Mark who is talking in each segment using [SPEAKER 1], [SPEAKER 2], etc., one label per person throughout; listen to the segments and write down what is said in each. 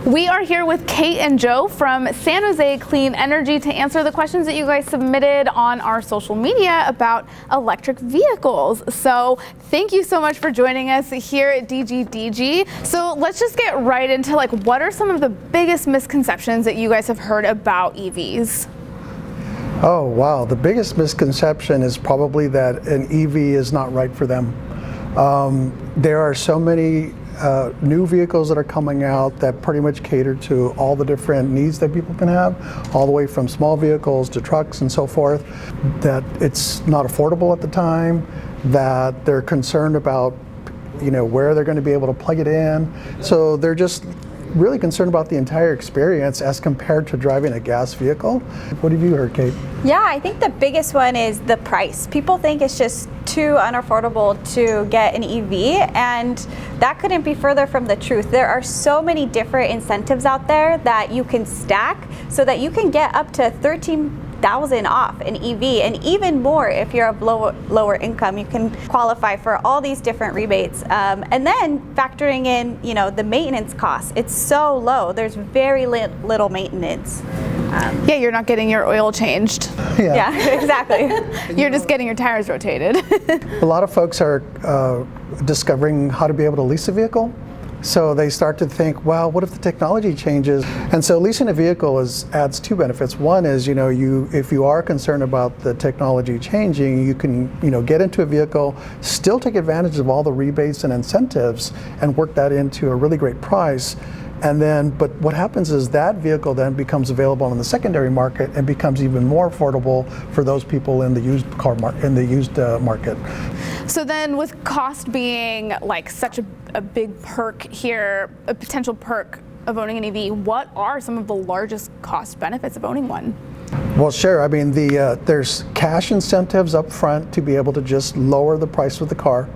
[SPEAKER 1] We are here with Kate and Joe from San Jose Clean Energy to answer the questions that you guys submitted on our social media about electric vehicles. So thank you so much for joining us here at DGDG. So let's just get right into what are some of the biggest misconceptions that you guys have heard about EVs?
[SPEAKER 2] Oh wow, the biggest misconception is probably that an EV is not right for them. There are so many new vehicles that are coming out that pretty much cater to all the different needs that people can have, all the way from small vehicles to trucks and so forth, that it's not affordable at the time, that they're concerned about where they're going to be able to plug it in. So they're just really concerned about the entire experience as compared to driving a gas vehicle. What have you heard, Kate?
[SPEAKER 3] Yeah, I think the biggest one is the price. People think it's just too unaffordable to get an EV, and that couldn't be further from the truth. There are so many different incentives out there that you can stack so that you can get up to $13,000 off an EV, and even more if you're of lower income. You can qualify for all these different rebates, and then factoring in the maintenance costs. It's so low. There's very little maintenance.
[SPEAKER 1] Yeah, you're not getting your oil changed.
[SPEAKER 3] Yeah, exactly.
[SPEAKER 1] You're just getting your tires rotated.
[SPEAKER 2] A lot of folks are discovering how to be able to lease a vehicle. So they start to think, well, what if the technology changes? And so leasing a vehicle adds two benefits. One is, if you are concerned about the technology changing, you can, get into a vehicle, still take advantage of all the rebates and incentives, and work that into a really great price. And then, but what happens is that vehicle then becomes available in the secondary market and becomes even more affordable for those people in the used car market.
[SPEAKER 1] So then, with cost being such a big perk here, a potential perk of owning an EV, what are some of the largest cost benefits of owning one?
[SPEAKER 2] Well, sure. I mean, there's cash incentives up front to be able to just lower the price of the car.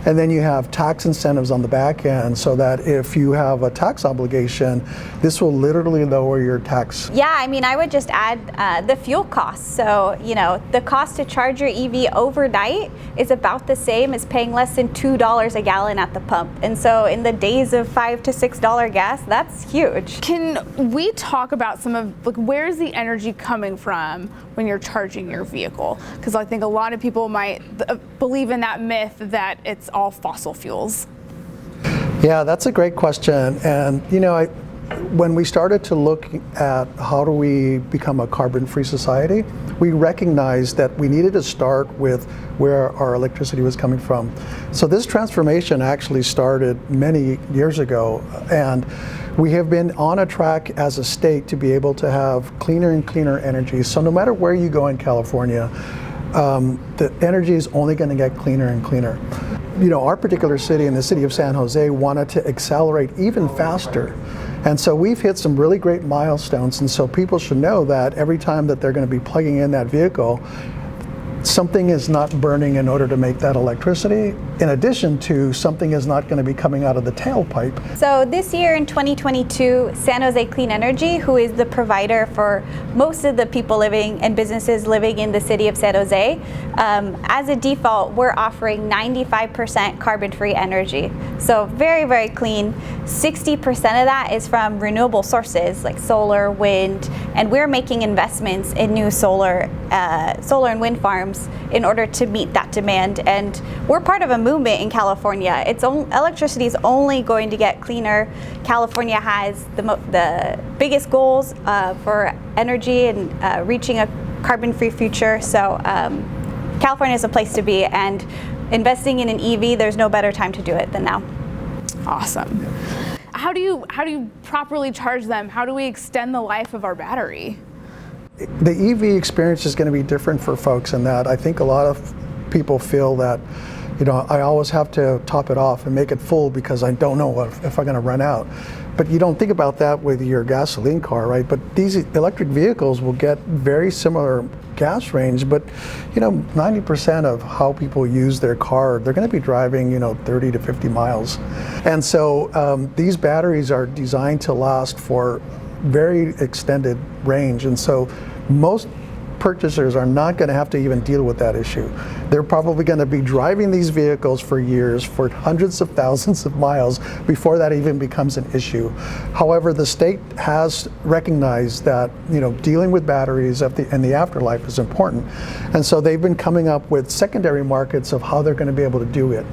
[SPEAKER 2] And then you have tax incentives on the back end, so that if you have a tax obligation, this will literally lower your tax.
[SPEAKER 3] Yeah, I mean, I would just add the fuel costs. So, the cost to charge your EV overnight is about the same as paying less than $2 a gallon at the pump. And so in the days of $5 to $6 gas, that's huge.
[SPEAKER 1] Can we talk about some of, where's the energy coming from when you're charging your vehicle? Because I think a lot of people might believe in that myth that it's all fossil fuels.
[SPEAKER 2] Yeah, that's a great question. And when we started to look at how do we become a carbon-free society, we recognized that we needed to start with where our electricity was coming from. So this transformation actually started many years ago, and we have been on a track as a state to be able to have cleaner and cleaner energy. So no matter where you go in California, the energy is only going to get cleaner and cleaner. Our particular city, in the city of San Jose, wanted to accelerate even faster. And so we've hit some really great milestones, and so people should know that every time that they're going to be plugging in that vehicle, something is not burning in order to make that electricity, in addition to something is not going to be coming out of the tailpipe.
[SPEAKER 3] So this year in 2022, San Jose Clean Energy, who is the provider for most of the people living and businesses living in the city of San Jose, as a default, we're offering 95% carbon-free energy. So very, very clean. 60% of that is from renewable sources like solar, wind, and we're making investments in new solar and wind farms in order to meet that demand. And we're part of a movement in California. Electricity is only going to get cleaner. California has the biggest goals for energy and reaching a carbon-free future. So California is a place to be, and investing in an EV, there's no better time to do it than now.
[SPEAKER 1] Awesome. How do you properly charge them? How do we extend the life of our battery?
[SPEAKER 2] The EV experience is going to be different for folks in that I think a lot of people feel that, I always have to top it off and make it full because I don't know if I'm going to run out. But you don't think about that with your gasoline car, right? But these electric vehicles will get very similar gas range, but 90% of how people use their car, they're going to be driving 30 to 50 miles. And so these batteries are designed to last for very extended range, and so most purchasers are not going to have to even deal with that issue. They're probably going to be driving these vehicles for years, for hundreds of thousands of miles before that even becomes an issue. However, the state has recognized that dealing with batteries in the afterlife is important, and so they've been coming up with secondary markets of how they're going to be able to do it.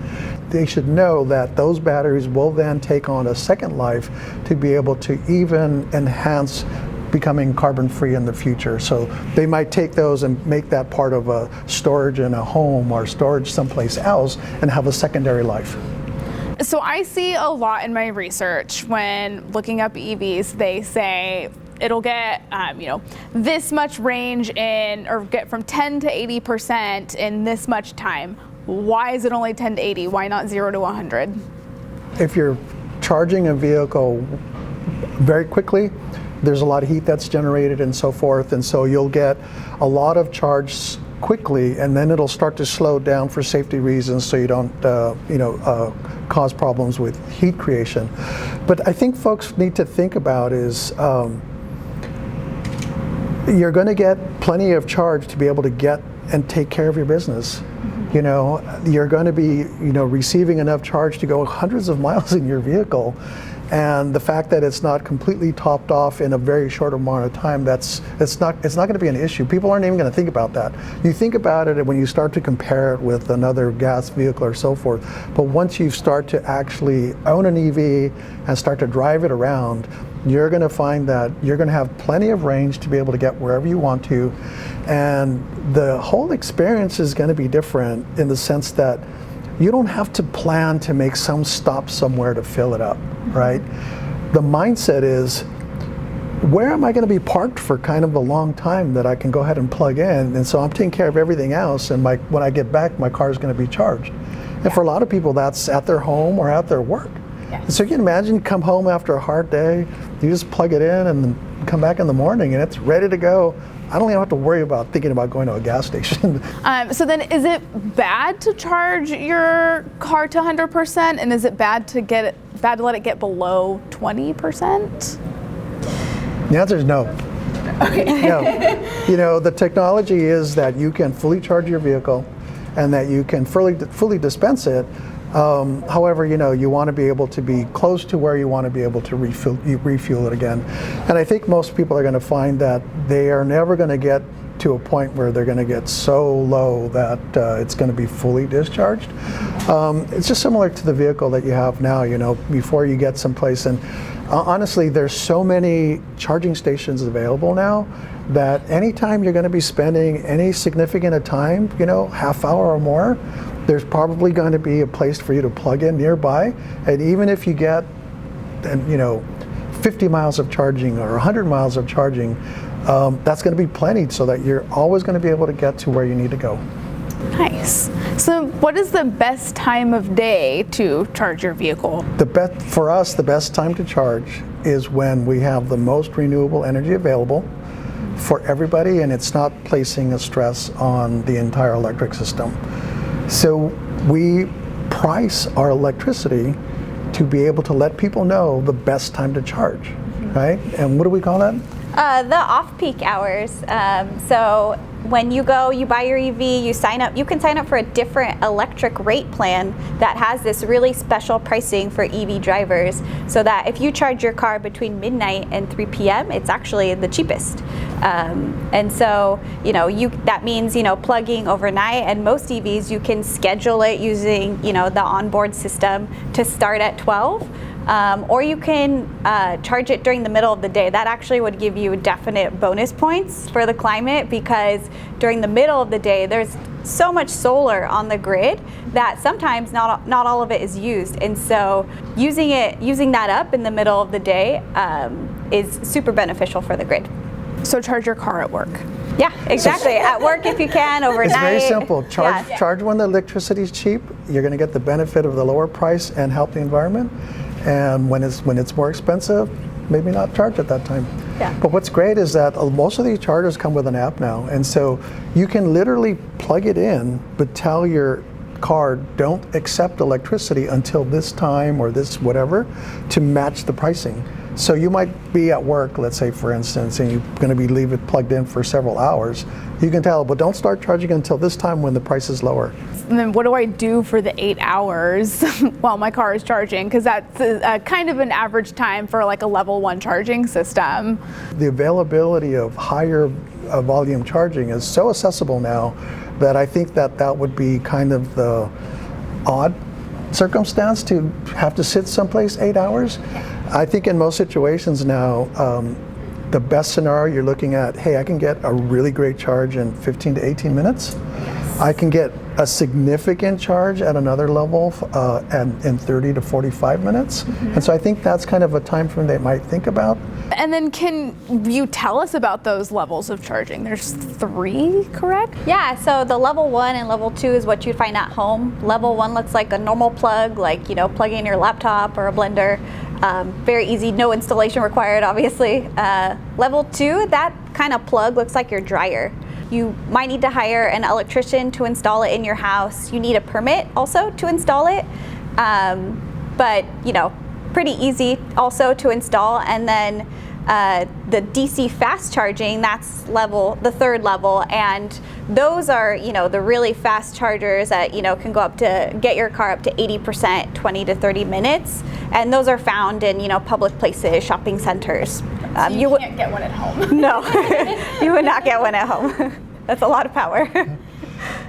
[SPEAKER 2] They should know that those batteries will then take on a second life to be able to even enhance becoming carbon free in the future. So they might take those and make that part of a storage in a home or storage someplace else and have a secondary life.
[SPEAKER 1] So I see a lot in my research when looking up EVs, they say it'll get this much range or get from 10 to 80% in this much time. Why is it only 10 to 80? Why not 0 to 100?
[SPEAKER 2] If you're charging a vehicle very quickly, there's a lot of heat that's generated and so forth, and so you'll get a lot of charge quickly, and then it'll start to slow down for safety reasons so you don't cause problems with heat creation. But I think folks need to think about is you're going to get plenty of charge to be able to get and take care of your business. You're going to be receiving enough charge to go hundreds of miles in your vehicle. And the fact that it's not completely topped off in a very short amount of time, it's not going to be an issue. People aren't even going to think about that. You think about it when you start to compare it with another gas vehicle or so forth. But once you start to actually own an EV and start to drive it around, you're going to find that you're going to have plenty of range to be able to get wherever you want to. And the whole experience is going to be different in the sense that you don't have to plan to make some stop somewhere to fill it up, right? The mindset is, where am I going to be parked for kind of a long time that I can go ahead and plug in? And so I'm taking care of everything else, and when I get back, my car is going to be charged. And for a lot of people, that's at their home or at their work. And so you can imagine, come home after a hard day, you just plug it in and then come back in the morning and it's ready to go. I don't even have to worry about thinking about going to a gas station.
[SPEAKER 1] So then, is it bad to charge your car to 100%, and is it bad to let it get below 20%?
[SPEAKER 2] The answer is no.
[SPEAKER 1] Okay.
[SPEAKER 2] No. The technology is that you can fully charge your vehicle, and that you can fully dispense it. However, you want to be able to be close to where you want to be able to refuel it again. And I think most people are going to find that they are never going to get to a point where they're going to get so low that it's going to be fully discharged. It's just similar to the vehicle that you have now, before you get someplace. And honestly, there's so many charging stations available now that anytime you're going to be spending any significant time, half hour or more, there's probably going to be a place for you to plug in nearby. And even if you get 50 miles of charging or 100 miles of charging, that's going to be plenty so that you're always going to be able to get to where you need to go.
[SPEAKER 1] Nice. So what is the best time of day to charge your vehicle?
[SPEAKER 2] For us, the best time to charge is when we have the most renewable energy available for everybody, and it's not placing a stress on the entire electric system. So we price our electricity to be able to let people know the best time to charge, right? And what do we call that?
[SPEAKER 3] The off-peak hours. So when you buy your EV, you can sign up for a different electric rate plan that has this really special pricing for EV drivers, so that if you charge your car between midnight and 3 p.m., it's actually the cheapest. And so, that means, plugging overnight, and most EVs, you can schedule it using, the onboard system to start at 12. Or you can charge it during the middle of the day. That actually would give you definite bonus points for the climate, because during the middle of the day, there's so much solar on the grid that sometimes not all of it is used. And so using that up in the middle of the day is super beneficial for the grid.
[SPEAKER 1] So charge your car at work.
[SPEAKER 3] Yeah, exactly. At work if you can, overnight.
[SPEAKER 2] It's very simple. Charge when the electricity is cheap. You're going to get the benefit of the lower price and help the environment. And when it's more expensive, maybe not charge at that time.
[SPEAKER 3] Yeah.
[SPEAKER 2] But what's great is that most of these chargers come with an app now, and so you can literally plug it in, but tell your car, don't accept electricity until this time or this whatever, to match the pricing. So you might be at work, let's say for instance, and you're going to leave it plugged in for several hours. You can tell, but don't start charging until this time when the price is lower.
[SPEAKER 1] And then what do I do for the 8 hours while my car is charging? Because that's kind of an average time for like a level 1 charging system.
[SPEAKER 2] The availability of higher volume charging is so accessible now that I think that would be kind of the odd circumstance to have to sit someplace 8 hours. I think in most situations now, the best scenario you're looking at, hey, I can get a really great charge in 15 to 18 minutes. Yes. I can get a significant charge at another level in 30 to 45 minutes. Mm-hmm. And so I think that's kind of a time frame they might think about.
[SPEAKER 1] And then can you tell us about those levels of charging? There's 3, correct?
[SPEAKER 3] Yeah, so the level 1 and level 2 is what you'd find at home. Level 1 looks like a normal plug, like, you know, plugging in your laptop or a blender. Very easy, no installation required, obviously. Level 2, that kind of plug looks like your dryer. You might need to hire an electrician to install it in your house. You need a permit also to install it. But, you know, pretty easy also to install. And then the DC fast charging, that's the 3rd level, and those are, you know, the really fast chargers that, you know, can go up to get your car up to 80%, 20 to 30 minutes, and those are found in, you know, public places, shopping centers.
[SPEAKER 1] So you can't get one at home.
[SPEAKER 3] No, you would not get one at home. That's a lot of power.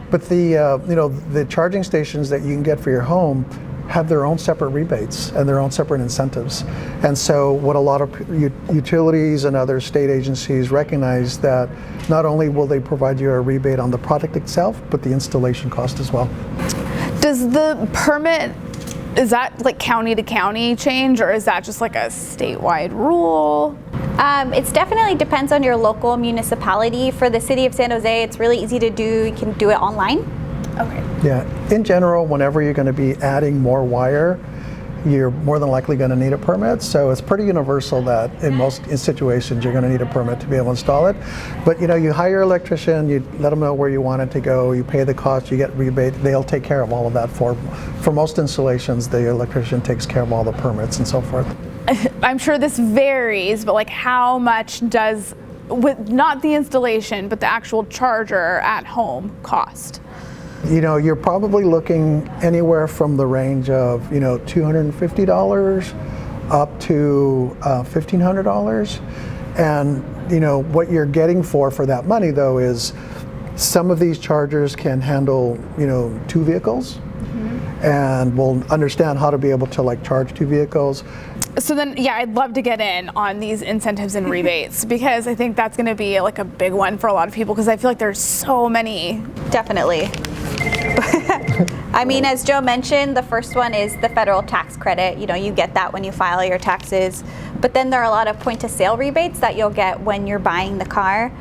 [SPEAKER 2] But the you know, the charging stations that you can get for your home have their own separate rebates and their own separate incentives. And so what a lot of utilities and other state agencies recognize, that not only will they provide you a rebate on the product itself, but the installation cost as well.
[SPEAKER 1] Does the permit, is that like county to county change, or is that just like a statewide rule?
[SPEAKER 3] It definitely depends on your local municipality. For the city of San Jose, it's really easy to do. You can do it online.
[SPEAKER 1] Okay.
[SPEAKER 2] Yeah, in general, whenever you're going to be adding more wire, you're more than likely going to need a permit. So it's pretty universal that in most situations you're going to need a permit to be able to install it. But you know, you hire an electrician, you let them know where you want it to go, you pay the cost, you get rebate. They'll take care of all of that for most installations. The electrician takes care of all the permits and so forth.
[SPEAKER 1] I'm sure this varies, but like how much does, with not the installation, but the actual charger at home cost?
[SPEAKER 2] You know, you're probably looking anywhere from the range of, you know, $250 up to $1,500. And, you know, what you're getting for that money, though, is some of these chargers can handle, you know, 2 vehicles. Mm-hmm. And will understand how to be able to like charge 2 vehicles.
[SPEAKER 1] So then, yeah, I'd love to get in on these incentives and rebates, because I think that's going to be like a big one for a lot of people, because I feel like there's so many.
[SPEAKER 3] Definitely. I mean, as Joe mentioned, the first one is the federal tax credit. You know, you get that when you file your taxes. But then there are a lot of point of sale rebates that you'll get when you're buying the car.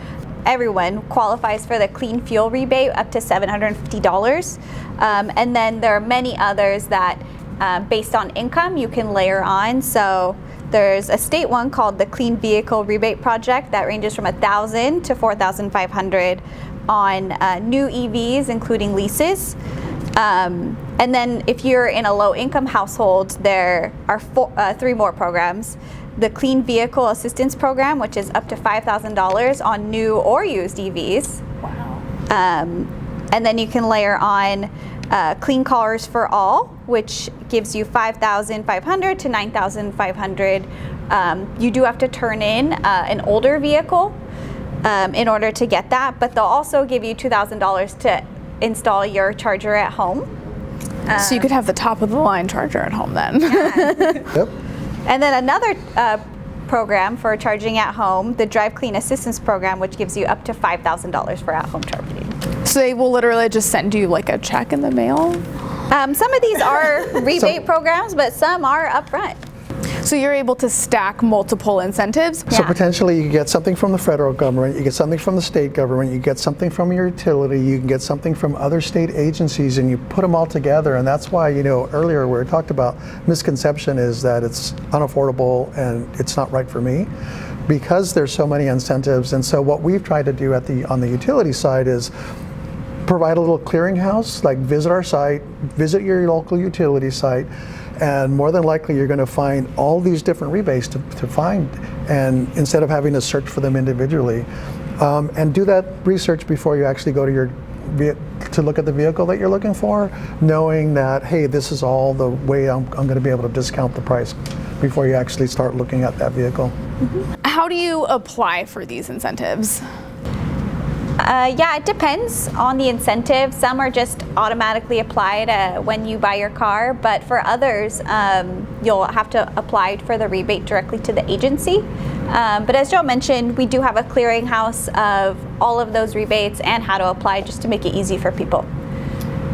[SPEAKER 3] Everyone qualifies for the clean fuel rebate up to $750. And then there are many others that based on income you can layer on. So there's a state one called the Clean Vehicle Rebate Project that ranges from $1,000 to $4,500 on new EVs, including leases. And then if you're in a low-income household, there are 3 more programs. The Clean Vehicle Assistance Program, which is up to $5,000 on new or used EVs.
[SPEAKER 1] Wow.
[SPEAKER 3] And then you can layer on Clean Cars for All, which gives you $5,500 to $9,500. You do have to turn in an older vehicle in order to get that, but they'll also give you $2,000 to install your charger at home.
[SPEAKER 1] So you could have the top of the line charger at home then.
[SPEAKER 3] Yeah.
[SPEAKER 2] Yep.
[SPEAKER 3] And then another program for charging at home, the Drive Clean Assistance Program, which gives you up to $5,000 for at-home charging.
[SPEAKER 1] So they will literally just send you like a check in the mail?
[SPEAKER 3] Some of these are rebate programs, but some are upfront.
[SPEAKER 1] So you're able to stack multiple incentives?
[SPEAKER 2] So potentially you get something from the federal government, you get something from the state government, you get something from your utility, you can get something from other state agencies, and you put them all together. And that's why, you know, earlier we talked about misconception is that it's unaffordable and it's not right for me, because there's so many incentives. And so what we've tried to do on the utility side is provide a little clearinghouse, like visit our site, visit your local utility site, And more than likely, you're going to find all these different rebates to find, and instead of having to search for them individually. And do that research before you actually go to look at the vehicle that you're looking for, knowing that, hey, this is all the way I'm going to be able to discount the price before you actually start looking at that vehicle.
[SPEAKER 1] How do you apply for these incentives?
[SPEAKER 3] Yeah, it depends on the incentive. Some are just automatically applied when you buy your car, but for others, you'll have to apply for the rebate directly to the agency. But as Joe mentioned, we do have a clearinghouse of all of those rebates and how to apply, just to make it easy for people.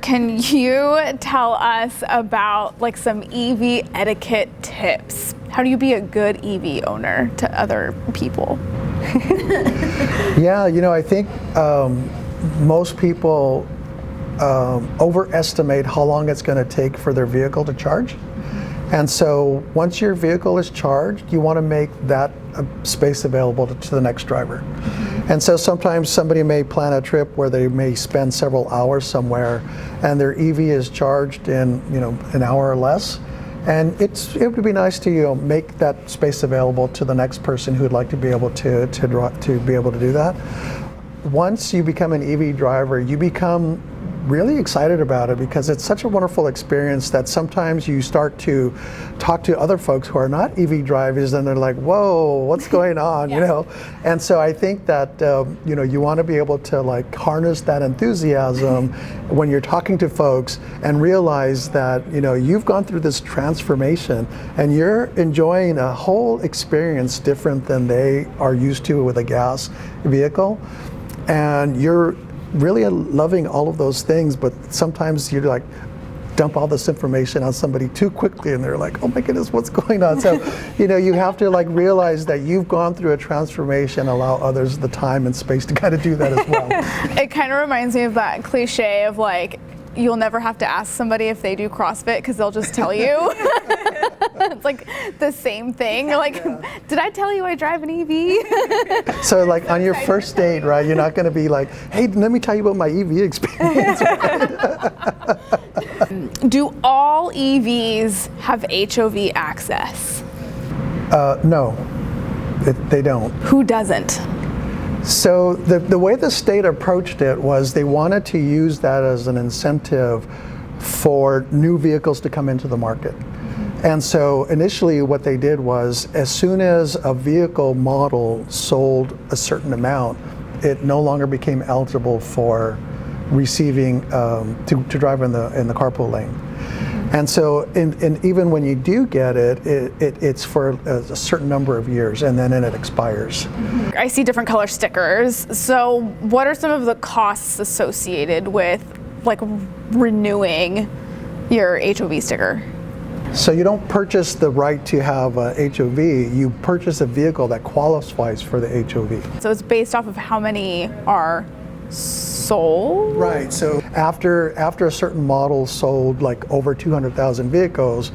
[SPEAKER 1] Can you tell us about like some EV etiquette tips? How do you be a good EV owner to other people?
[SPEAKER 2] Yeah, I think most people overestimate how long it's going to take for their vehicle to charge. And so once your vehicle is charged, you want to make that space available to the next driver. And so sometimes somebody may plan a trip where they may spend several hours somewhere and their EV is charged in an hour or less. And it would be nice to make that space available to the next person who would like to be able to be able to do that. Once you become an EV driver, you become really excited about it because it's such a wonderful experience that sometimes you start to talk to other folks who are not EV drivers and they're like, whoa, what's going on, And so I think that, you want to be able to like harness that enthusiasm when you're talking to folks and realize that, you've gone through this transformation and you're enjoying a whole experience different than they are used to with a gas vehicle. And you're really loving all of those things, but sometimes you like dump all this information on somebody too quickly and they're like, oh my goodness, what's going on? So, you have to like realize that you've gone through a transformation, allow others the time and space to kind of do that as well.
[SPEAKER 1] It kind of reminds me of that cliche of like, you'll never have to ask somebody if they do CrossFit because they'll just tell you. It's like the same thing. You're like, did I tell you I drive an EV?
[SPEAKER 2] So like on your first date, right, you're not going to be like, hey, let me tell you about my EV experience.
[SPEAKER 1] Do all EVs have HOV access?
[SPEAKER 2] No, they don't.
[SPEAKER 1] Who doesn't?
[SPEAKER 2] So the way the state approached it was they wanted to use that as an incentive for new vehicles to come into the market. And so initially what they did was as soon as a vehicle model sold a certain amount, it no longer became eligible for receiving, to drive in the carpool lane. And so even when you do get it's for a certain number of years and then it expires.
[SPEAKER 1] I see different color stickers. So what are some of the costs associated with like renewing your HOV sticker?
[SPEAKER 2] So you don't purchase the right to have a HOV, you purchase a vehicle that qualifies for the HOV.
[SPEAKER 1] So it's based off of how many are sold?
[SPEAKER 2] Right, so after a certain model sold like over 200,000 vehicles,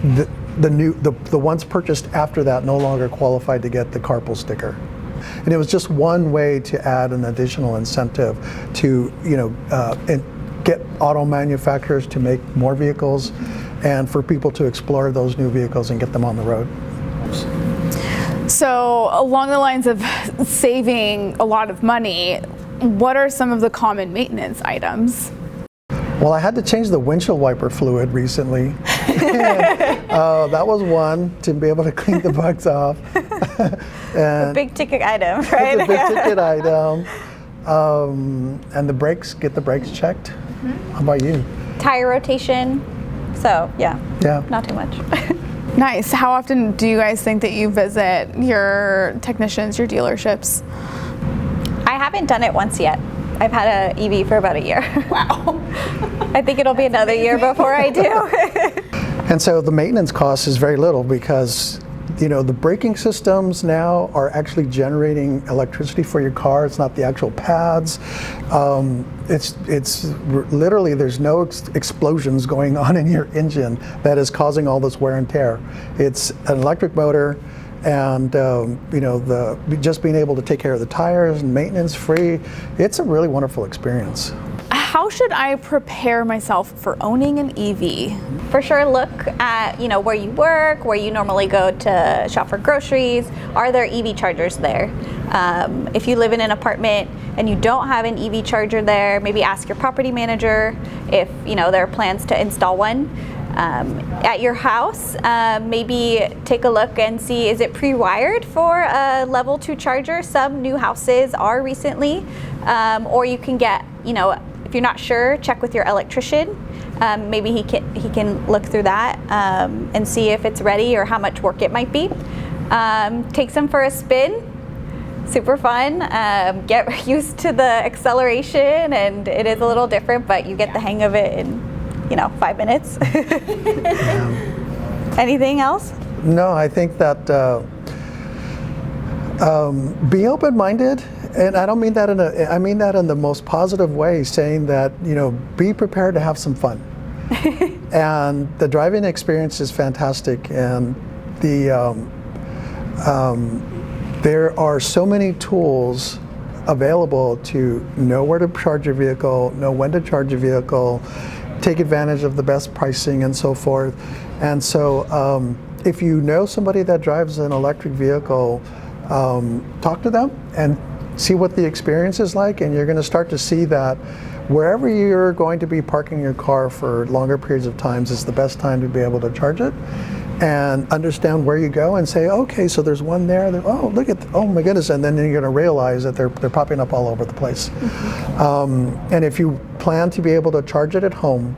[SPEAKER 2] the ones purchased after that no longer qualified to get the carpool sticker. And it was just one way to add an additional incentive to get auto manufacturers to make more vehicles and for people to explore those new vehicles and get them on the road.
[SPEAKER 1] So along the lines of saving a lot of money, what are some of the common maintenance items?
[SPEAKER 2] Well, I had to change the windshield wiper fluid recently. That was one, to be able to clean the bugs off.
[SPEAKER 3] And a big ticket item, right?
[SPEAKER 2] It's a big ticket item. And the brakes, get the brakes checked. How about you?
[SPEAKER 3] Tire rotation. So yeah, not too much.
[SPEAKER 1] Nice. How often do you guys think that you visit your technicians, your dealerships?
[SPEAKER 3] I haven't done it once yet. I've had an EV for about a year.
[SPEAKER 1] Wow.
[SPEAKER 3] I think it'll be another year before I do.
[SPEAKER 2] And so the maintenance cost is very little because the braking systems now are actually generating electricity for your car. It's not the actual pads. It's literally, there's no explosions going on in your engine that is causing all this wear and tear. It's an electric motor, and just being able to take care of the tires and maintenance free, it's a really wonderful experience.
[SPEAKER 1] how should I prepare myself for owning an EV?
[SPEAKER 3] For sure, look at where you work, where you normally go to shop for groceries. Are there EV chargers there? If you live in an apartment and you don't have an EV charger there, maybe ask your property manager if there are plans to install one. At your house, maybe take a look and see, is it pre-wired for a level 2 charger? Some new houses are recently, or you can get, if you're not sure, check with your electrician. Maybe he can look through that and see if it's ready or how much work it might be. Take some for a spin. Super fun. Get used to the acceleration, and it is a little different, but you get the hang of it in 5 minutes. Anything else?
[SPEAKER 2] No, I think that be open-minded, and I don't mean that I mean that in the most positive way, saying that be prepared to have some fun. And the driving experience is fantastic, and there are so many tools available to know where to charge your vehicle, know when to charge your vehicle, take advantage of the best pricing and so forth. And so if you know somebody that drives an electric vehicle, talk to them and see what the experience is like, and you're going to start to see that wherever you're going to be parking your car for longer periods of times is the best time to be able to charge it, and understand where you go and say, okay, so there's one there, oh, look at, oh my goodness, and then you're going to realize that they're popping up all over the place. And if you plan to be able to charge it at home,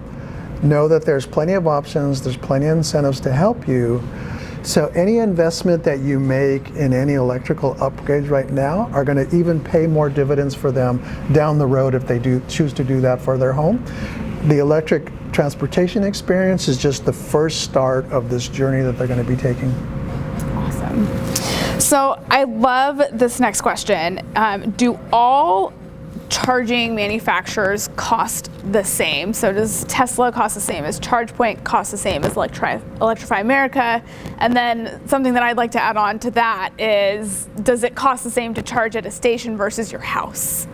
[SPEAKER 2] know that there's plenty of options, there's plenty of incentives to help you. So any investment that you make in any electrical upgrades right now are going to even pay more dividends for them down the road if they do choose to do that for their home. The electric transportation experience is just the first start of this journey that they're going to be taking.
[SPEAKER 1] Awesome. So I love this next question. Do all charging manufacturers cost the same? So does Tesla cost the same? Is ChargePoint cost the same as Electrify America? And then something that I'd like to add on to that is, does it cost the same to charge at a station versus your house?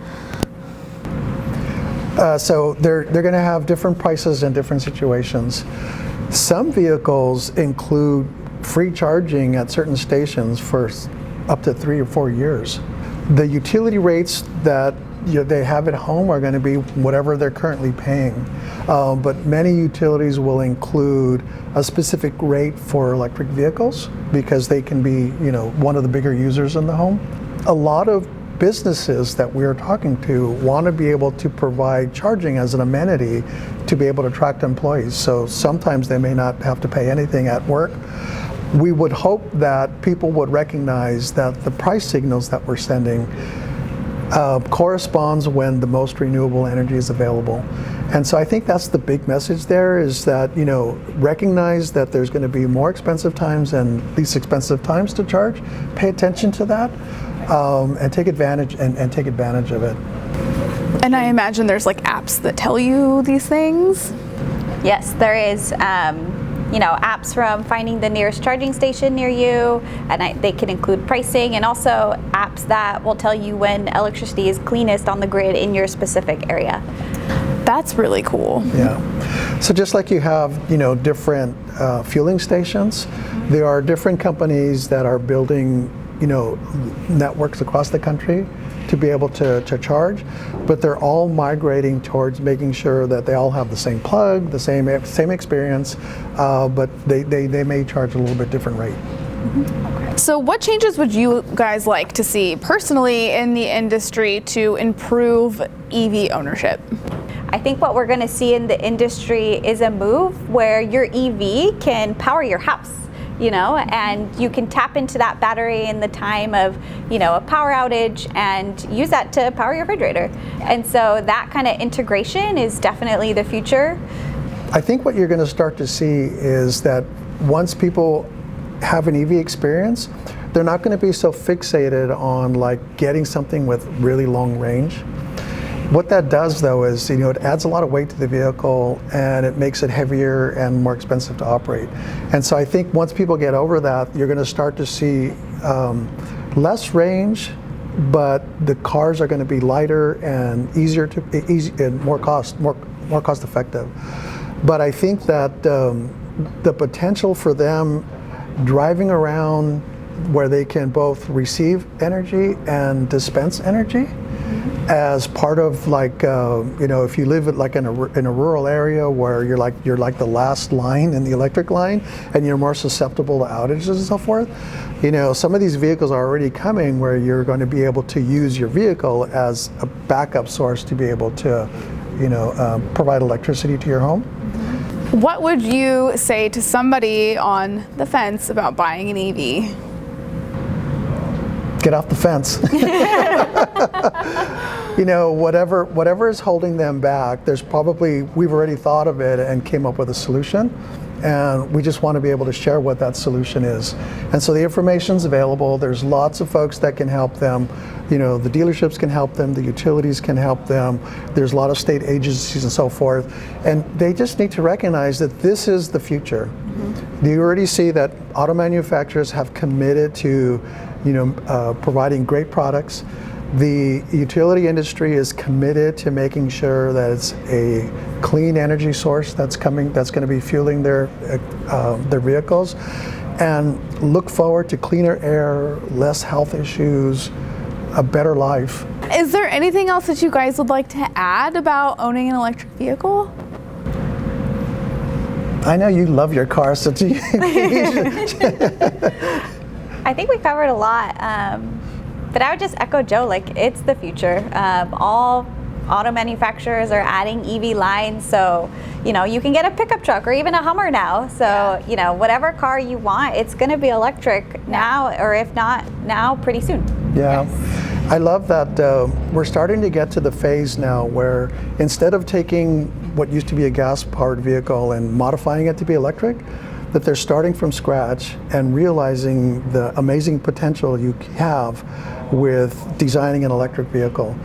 [SPEAKER 2] So they're going to have different prices in different situations. Some vehicles include free charging at certain stations for up to 3 or 4 years. The utility rates that they have at home are going to be whatever they're currently paying. But many utilities will include a specific rate for electric vehicles because they can be, one of the bigger users in the home. A lot of businesses that we're talking to want to be able to provide charging as an amenity to be able to attract employees. So sometimes they may not have to pay anything at work. We would hope that people would recognize that the price signals that we're sending corresponds when the most renewable energy is available. And so I think that's the big message there, is that, recognize that there's going to be more expensive times and least expensive times to charge. Pay attention to that and take advantage of it.
[SPEAKER 1] And I imagine there's like apps that tell you these things?
[SPEAKER 3] Yes, there is. Apps from finding the nearest charging station near you, and they can include pricing, and also apps that will tell you when electricity is cleanest on the grid in your specific area.
[SPEAKER 1] That's really cool.
[SPEAKER 2] Yeah. So just like you have, different fueling stations, there are different companies that are building, networks across the country to be able to charge, but they're all migrating towards making sure that they all have the same plug, the same experience, but they may charge a little bit different rate.
[SPEAKER 1] Okay. So what changes would you guys like to see personally in the industry to improve EV ownership?
[SPEAKER 3] I think what we're going to see in the industry is a move where your EV can power your house. And you can tap into that battery in the time of, a power outage and use that to power your refrigerator. And so that kind of integration is definitely the future.
[SPEAKER 2] I think what you're going to start to see is that once people have an EV experience, they're not going to be so fixated on getting something with really long range. What that does, though, is it adds a lot of weight to the vehicle, and it makes it heavier and more expensive to operate. And so I think once people get over that, you're going to start to see less range but the cars are going to be lighter and easier to and more cost effective. But I think that the potential for them driving around where they can both receive energy and dispense energy as part of, like, if you live like in a rural area where you're like the last line in the electric line and you're more susceptible to outages and so forth, some of these vehicles are already coming where you're going to be able to use your vehicle as a backup source to be able to provide electricity to your home.
[SPEAKER 1] What would you say to somebody on the fence about buying an EV?
[SPEAKER 2] Get off the fence. Whatever is holding them back, we've already thought of it and came up with a solution, and we just want to be able to share what that solution is. And so the information's available. There's lots of folks that can help them. The dealerships can help them, the utilities can help them. There's a lot of state agencies and so forth, and they just need to recognize that this is the future. You already see that auto manufacturers have committed to providing great products. The utility industry is committed to making sure that it's a clean energy source that's going to be fueling their vehicles, and look forward to cleaner air, less health issues, a better life.
[SPEAKER 1] Is there anything else that you guys would like to add about owning an electric vehicle?
[SPEAKER 2] I know you love your car, so
[SPEAKER 3] I think we covered a lot, but I would just echo Joe, like, it's the future. All auto manufacturers are adding EV lines, so you can get a pickup truck or even a Hummer now. So whatever car you want, it's going to be electric now, or if not now, pretty soon.
[SPEAKER 2] Yeah.
[SPEAKER 3] Yes.
[SPEAKER 2] I love that we're starting to get to the phase now where instead of taking what used to be a gas-powered vehicle and modifying it to be electric, that they're starting from scratch and realizing the amazing potential you have with designing an electric vehicle.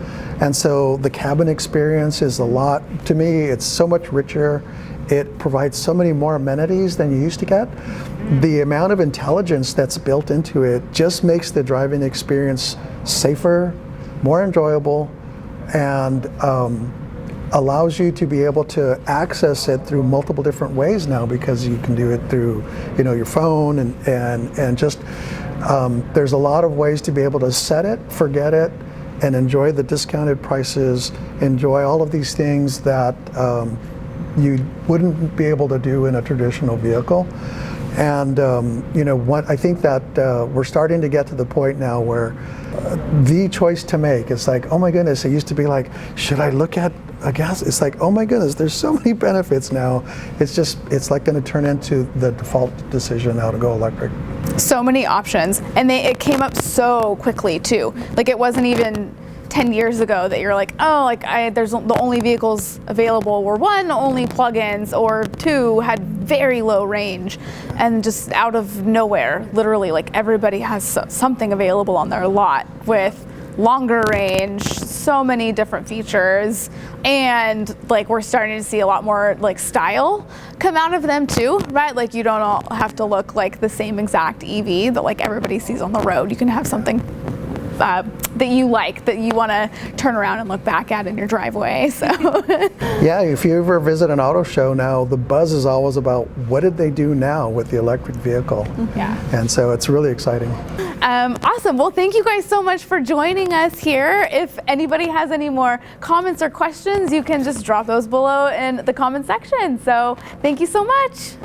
[SPEAKER 2] And so the cabin experience is to me, it's so much richer. It provides so many more amenities than you used to get. The amount of intelligence that's built into it just makes the driving experience safer, more enjoyable, and allows you to be able to access it through multiple different ways now, because you can do it through your phone and just there's a lot of ways to be able to set it, forget it, and enjoy the discounted prices, enjoy all of these things that you wouldn't be able to do in a traditional vehicle. And I think that we're starting to get to the point now where the choice to make, it's like, oh my goodness, it used to be like, should I look at a gas? It's like, oh my goodness, there's so many benefits now. It's like going to turn into the default decision now to go electric.
[SPEAKER 1] So many options, and it came up so quickly too. Like, it wasn't even 10 years ago that you're like, there's the only vehicles available were one, only plug-ins, or two had very low range, and just out of nowhere, literally, like, everybody has something available on their lot with longer range, so many different features, and like, we're starting to see a lot more like style come out of them too, right? Like, you don't all have to look like the same exact EV that like everybody sees on the road. You can have something that you like, that you want to turn around and look back at in your driveway. So
[SPEAKER 2] yeah, if you ever visit an auto show now, the buzz is always about what did they do now with the electric vehicle.
[SPEAKER 1] Yeah.
[SPEAKER 2] And so it's really exciting.
[SPEAKER 1] Awesome. Well, thank you guys so much for joining us here. If anybody has any more comments or questions, you can just drop those below in the comment section. So thank you so much.